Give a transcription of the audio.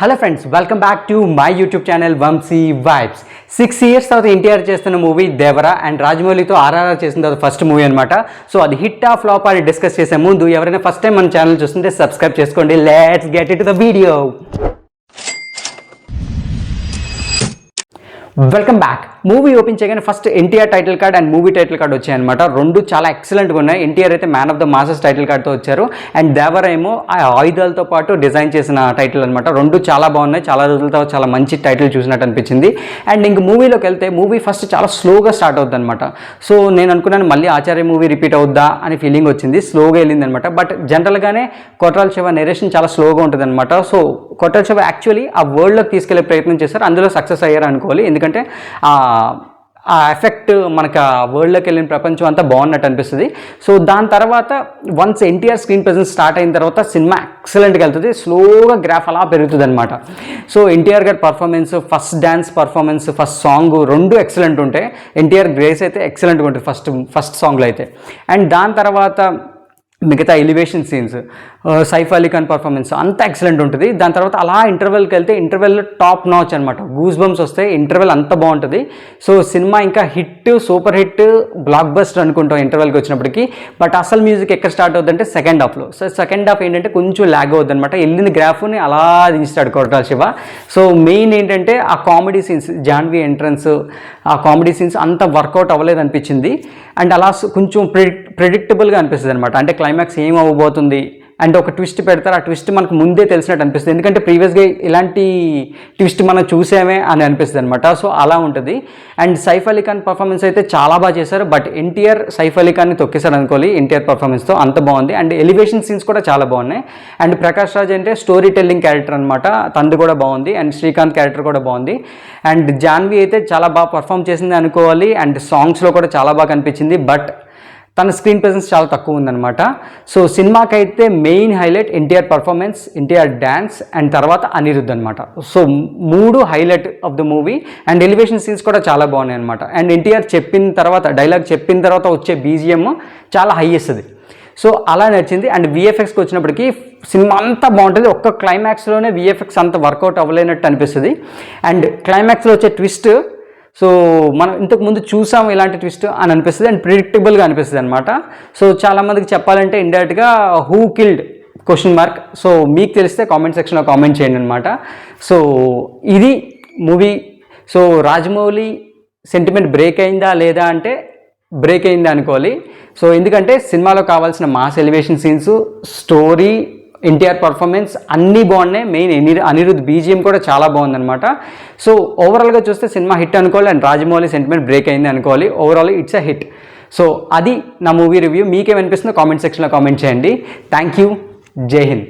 Hello friends, welcome back to my YouTube channel Vamsi vibes. 6 years తర్వాత ఎన్టీఆర్ చేస్తున్న movie Devara and రాజమౌళితో ఆర్ఆర్ఆర్ చేసిన తర్వాత ఫస్ట్ మూవీ అనమాట. సో అది హిట్ ఆ ఫ్లాప్ అని డిస్కస్ చేసే ముందు ఎవరైనా ఫస్ట్ టైం మన ఛానల్ చూస్తుంటే సబ్స్క్రైబ్ చేసుకోండి. Let's get it to the video. Welcome back. Movie open చేయగానే first NTR title card and movie title card వచ్చాయన్నమాట. రెండు చాలా ఎక్సలెంట్గా ఉన్నాయి. ఎన్టీఆర్ అయితే man of the masses title కార్డ్తో వచ్చారు అండ్ దేవర ఏమో ఆ ఆయుధాలతో పాటు డిజైన్ చేసిన టైటిల్ అనమాట. రెండు చాలా బాగున్నాయి. చాలా రోజులతో చాలా మంచి టైటిల్ చూసినట్టు అనిపించింది. అండ్ ఇంక మూవీలోకి వెళ్తే మూవీ ఫస్ట్ చాలా స్లోగా స్టార్ట్ అవుద్ది అనమాట. సో నేను అనుకున్నాను మళ్ళీ ఆచార్య మూవీ రిపీట్ అవుద్దా అని ఫీలింగ్ వచ్చింది. స్లోగా వెళ్ళింది అనమాట. బట్ జనరల్గానే కొట్రాల శివ నెరేషన్ చాలా స్లోగా ఉంటుంది అనమాట. సో కొట్రాల శివ యాక్చువల్లీ ఆ వరల్డ్లోకి తీసుకెళ్లే ప్రయత్నం చేశారు. అందులో సక్సెస్ అయ్యారు అనుకోవాలి. ఎందుకంటే ఆ ఎఫెక్ట్ మనకు ఆ వరల్డ్లోకి వెళ్ళిన ప్రపంచం అంతా బాగున్నట్టు అనిపిస్తుంది. సో దాని తర్వాత once NTR screen presence start అయిన తర్వాత సినిమా ఎక్సలెంట్గా వెళ్తుంది. స్లోగా గ్రాఫ్ అలా పెరుగుతుంది అనమాట. సో ఎన్టీఆర్ గారి performance, first dance performance, first song రెండు ఎక్సలెంట్ ఉంటాయి. ఎన్టీఆర్ గ్రేస్ అయితే ఎక్సలెంట్గా ఉంటుంది ఫస్ట్ సాంగ్లో అయితే. అండ్ దాని తర్వాత మిగతా elevation scenes, Saif Ali Khan performance అంతా ఎక్సలెంట్ ఉంటుంది. దాని తర్వాత అలా ఇంటర్వెల్కి వెళ్తే ఇంటర్వెల్లో టాప్ నాచ్ అనమాట. గూస్ బంప్స్ వస్తాయి. ఇంటర్వెల్ అంత బాగుంటుంది. సో సినిమా ఇంకా hit, super hit, block buster అనుకుంటాం ఇంటర్వెల్కి వచ్చినప్పటికీ. బట్ అసలు మ్యూజిక్ ఎక్కడ స్టార్ట్ అవుతుందంటే సెకండ్ హాఫ్లో. సో సెకండ్ హాఫ్ ఏంటంటే కొంచెం ల్యాగ్ అవుతుంది అనమాట. వెళ్ళిన గ్రాఫ్ని అలా దించుతాడు కొట్రాల శివ. సో మెయిన్ ఏంటంటే ఆ కామెడీ సీన్స్, జాన్వీ ఎంట్రన్స్, ఆ కామెడీ సీన్స్ అంత వర్కౌట్ అవ్వలేదు అనిపించింది. అండ్ అలా కొంచెం ప్రెడిక్టబుల్గా అనిపిస్తుంది అనమాట. అంటే క్లైమాక్స్ ఏం అవ్వబోతుంది అండ్ ఒక ట్విస్ట్ పెడతారు. ఆ ట్విస్ట్ మనకు ముందే తెలిసినట్టు అనిపిస్తుంది. ఎందుకంటే ప్రీవియస్గా ఇలాంటి ట్విస్ట్ మనం చూసామే అని అనిపిస్తుంది అనమాట. సో అలా ఉంటుంది. అండ్ సైఫ్ అలీ ఖాన్ పర్ఫార్మెన్స్ అయితే చాలా బాగా చేశారు. బట్ ఎన్టీఆర్ సైఫ్ అలీ ఖాన్ని తొక్కేశారు అనుకోవాలి ఎన్టీఆర్ పర్ఫార్మెన్స్తో. అంత బాగుంది. అండ్ ఎలివేషన్ సీన్స్ కూడా చాలా బాగున్నాయి. అండ్ ప్రకాష్ రాజ్ అంటే స్టోరీ టెల్లింగ్ క్యారెక్టర్ అనమాట. తండ్రి కూడా బాగుంది. అండ్ శ్రీకాంత్ క్యారెక్టర్ కూడా బాగుంది. అండ్ జాన్వీ అయితే చాలా బాగా పర్ఫామ్ చేసింది అనుకోవాలి. అండ్ సాంగ్స్లో కూడా చాలా బాగా కనిపించింది. బట్ తన స్క్రీన్ ప్రెజెన్స్ చాలా తక్కువ ఉందన్నమాట. సో సినిమాకైతే main highlight NTR performance, NTR dance and తర్వాత అనిరుద్ధ్ అనమాట. సో మూడు highlight of the movie. And elevation scenes కూడా చాలా బాగున్నాయి అనమాట. అండ్ ఎన్టీఆర్ చెప్పిన తర్వాత, డైలాగ్ చెప్పిన తర్వాత వచ్చే బీజిఎం చాలా హై ఇస్తుంది. సో అలా నచ్చింది. అండ్ విఎఫ్ఎక్స్కి వచ్చినప్పటికీ సినిమా అంతా బాగుంటుంది. ఒక్క క్లైమాక్స్లోనే విఎఫ్ఎక్స్ అంత వర్కౌట్ అవ్వలేనట్టు అనిపిస్తుంది. అండ్ క్లైమాక్స్లో వచ్చే ట్విస్ట్, సో మనం ఇంతకు ముందు చూసాం ఇలాంటి ట్విస్ట్ అని అనిపిస్తుంది. అండ్ ప్రిడిక్టబుల్గా అనిపిస్తుంది అనమాట. సో చాలామందికి చెప్పాలంటే ఇండైరెక్ట్గా who killed question mark. So మీకు తెలిస్తే కామెంట్ సెక్షన్లో కామెంట్ చేయండి అనమాట. సో ఇది movie. So Rajamouli sentiment break అయిందా లేదా అంటే బ్రేక్ అయిందా అనుకోవాలి. సో ఎందుకంటే సినిమాలో కావాల్సిన mass elevation scenes, story, NTR performance అన్నీ బాగున్నాయి. మెయిన్ అనిరుద్ధ్ బీజిఎం కూడా చాలా బాగుందనమాట. సో ఓవరాల్గా చూస్తే సినిమా హిట్ అనుకోవాలి. అండ్ రాజమౌళి సెంటిమెంట్ బ్రేక్ అయింది అనుకోవాలి. Overall it's a hit. So అది నా మూవీ రివ్యూ. మీకేమనిపిస్తుందో కామెంట్ సెక్షన్లో కామెంట్ చేయండి. Thank you. జై హింద్.